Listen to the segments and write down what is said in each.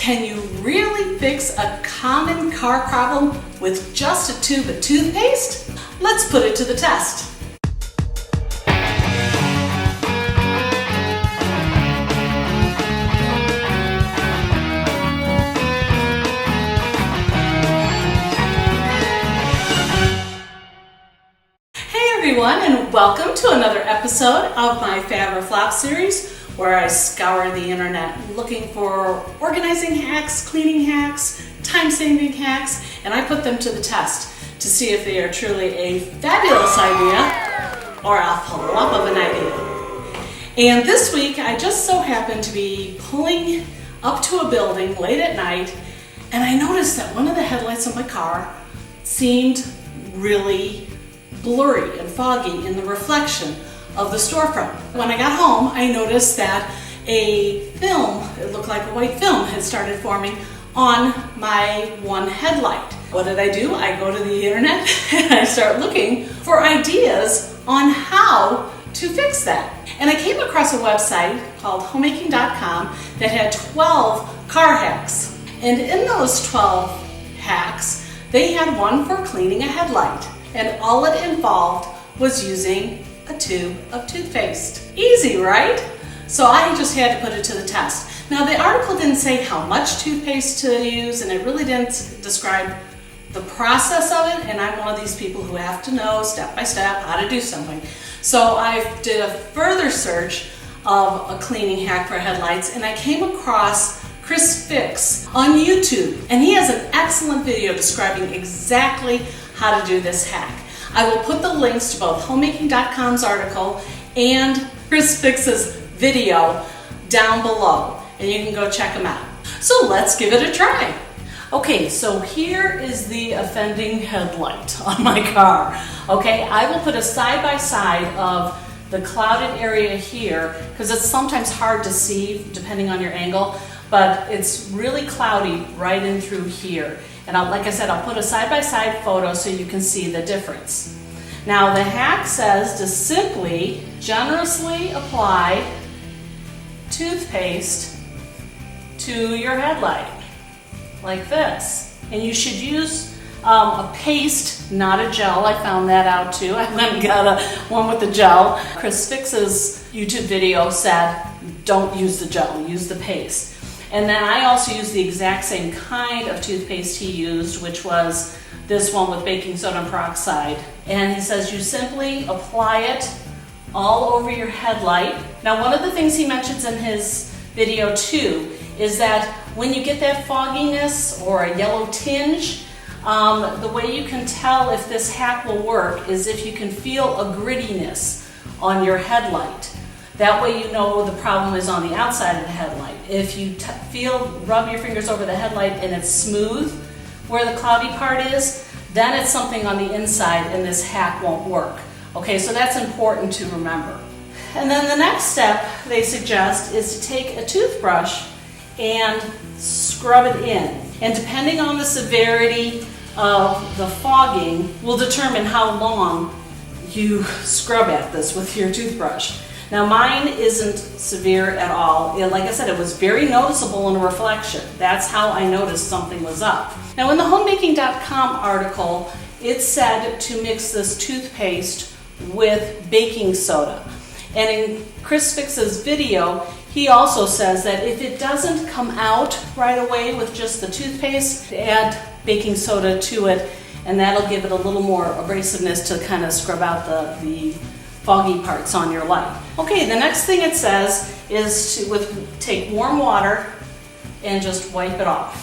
Can you really fix a common car problem with just a tube of toothpaste? Let's put it to the test. Everyone, and welcome to another episode of my Fab or Flop series, where I scour the internet looking for organizing hacks, cleaning hacks, time-saving hacks, and I put them to the test to see if they are truly a fabulous idea or a flop of an idea. And this week, I just so happened to be pulling up to a building late at night, and I noticed that one of the headlights of my car seemed really blurry and foggy in the reflection of the storefront. When I got home, I noticed that a film, it looked like a white film, had started forming on my one headlight. What did I do? I go to the internet and I start looking for ideas on how to fix that. And I came across a website called homemaking.com that had 12 car hacks. And in those 12 hacks, they had one for cleaning a headlight. And all it involved was using a tube of toothpaste. Easy, right? So I just had to put it to the test. Now the article didn't say how much toothpaste to use, and it really didn't describe the process of it, and I'm one of these people who have to know step by step how to do something. So I did a further search of a cleaning hack for headlights, and I came across ChrisFix on YouTube, and he has an excellent video describing exactly how to do this hack. I will put the links to both homemaking.com's article and ChrisFix's video down below, and you can go check them out. So let's give it a try. Okay, so here is the offending headlight on my car. Okay, I will put a side-by-side of the clouded area here, because it's sometimes hard to see depending on your angle, but it's really cloudy right in through here. And like I said, I'll put a side-by-side photo so you can see the difference. Now the hack says to simply, generously apply toothpaste to your headlight, like this. And you should use a paste, not a gel. I found that out too. I went and got one with the gel. ChrisFix's YouTube video said, don't use the gel, use the paste. And then I also used the exact same kind of toothpaste he used, which was this one with baking soda and peroxide. And he says you simply apply it all over your headlight. Now, one of the things he mentions in his video too is that when you get that fogginess or a yellow tinge, the way you can tell if this hack will work is if you can feel a grittiness on your headlight. That way you know the problem is on the outside of the headlight. If you rub your fingers over the headlight and it's smooth where the cloudy part is, then it's something on the inside and this hack won't work. Okay, so that's important to remember. And then the next step they suggest is to take a toothbrush and scrub it in. And depending on the severity of the fogging will determine how long you scrub at this with your toothbrush. Now mine isn't severe at all. Like I said, it was very noticeable in the reflection. That's how I noticed something was up. Now in the homemaking.com article, it said to mix this toothpaste with baking soda. And in ChrisFix's video, he also says that if it doesn't come out right away with just the toothpaste, add baking soda to it, and that'll give it a little more abrasiveness to kind of scrub out the foggy parts on your light. Okay, the next thing it says is to take warm water and just wipe it off.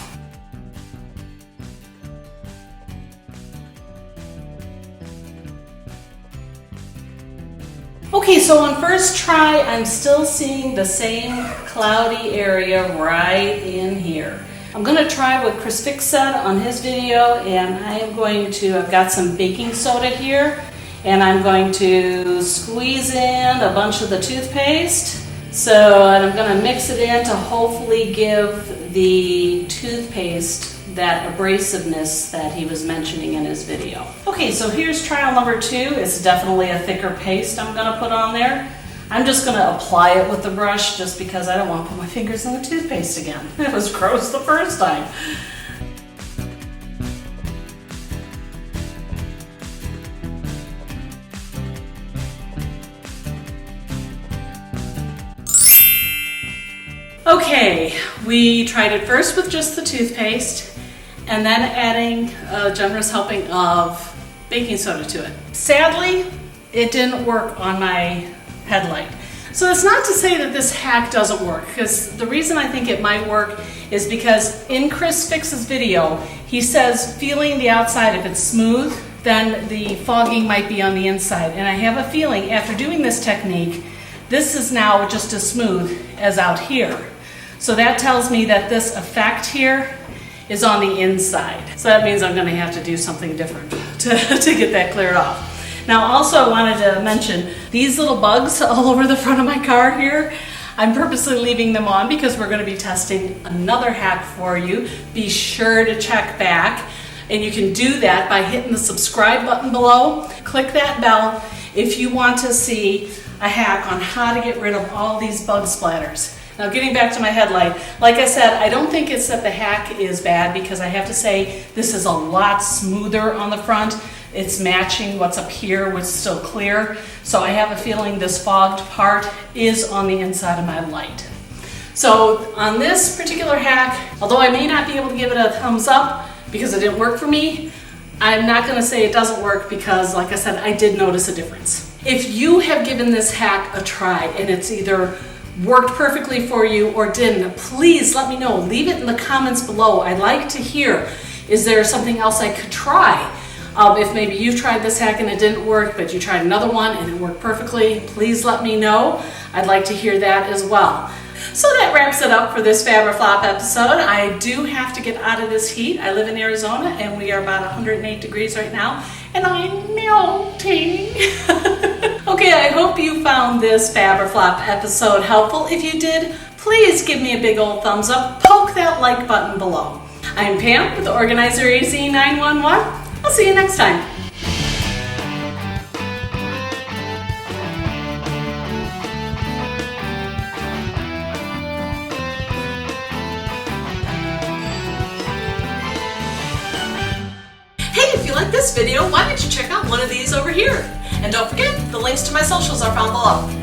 Okay, so on first try, I'm still seeing the same cloudy area right in here. I'm going to try what ChrisFix said on his video, and I've got some baking soda here, and I'm going to squeeze in a bunch of the toothpaste. And I'm going to mix it in to hopefully give the toothpaste that abrasiveness that he was mentioning in his video. Okay, so here's trial number 2. It's definitely a thicker paste I'm going to put on there. I'm just going to apply it with the brush just because I don't want to put my fingers in the toothpaste again. It was gross the first time. Okay, we tried it first with just the toothpaste and then adding a generous helping of baking soda to it. Sadly, it didn't work on my headlight. So it's not to say that this hack doesn't work, because the reason I think it might work is because in ChrisFix's video, he says feeling the outside, if it's smooth, then the fogging might be on the inside. And I have a feeling after doing this technique, this is now just as smooth as out here. So that tells me that this effect here is on the inside. So that means I'm going to have to do something different to get that cleared off. Now also I wanted to mention these little bugs all over the front of my car here. I'm purposely leaving them on because we're going to be testing another hack for you. Be sure to check back, and you can do that by hitting the subscribe button below. Click that bell if you want to see a hack on how to get rid of all these bug splatters. Now getting back to my headlight, like I said, I don't think it's that the hack is bad, because I have to say this is a lot smoother on the front. It's matching what's up here, which is still clear. So I have a feeling this fogged part is on the inside of my light. So on this particular hack, although I may not be able to give it a thumbs up because it didn't work for me, I'm not going to say it doesn't work, because like I said, I did notice a difference. If you have given this hack a try and it's either worked perfectly for you or didn't, please let me know. Leave it in the comments below. I'd like to hear, is there something else I could try? If maybe you've tried this hack and it didn't work, but you tried another one and it worked perfectly, please let me know. I'd like to hear that as well. So that wraps it up for this Fab or Flop episode. I do have to get out of this heat. I live in Arizona and we are about 108 degrees right now, and I'm melting. Okay, I hope you found this Fab or Flop episode helpful. If you did, please give me a big old thumbs up. Poke that like button below. I'm Pam with Organizer AZ911. I'll see you next time. Hey, if you like this video, why don't you check out one of these over here? And don't forget, the links to my socials are found below.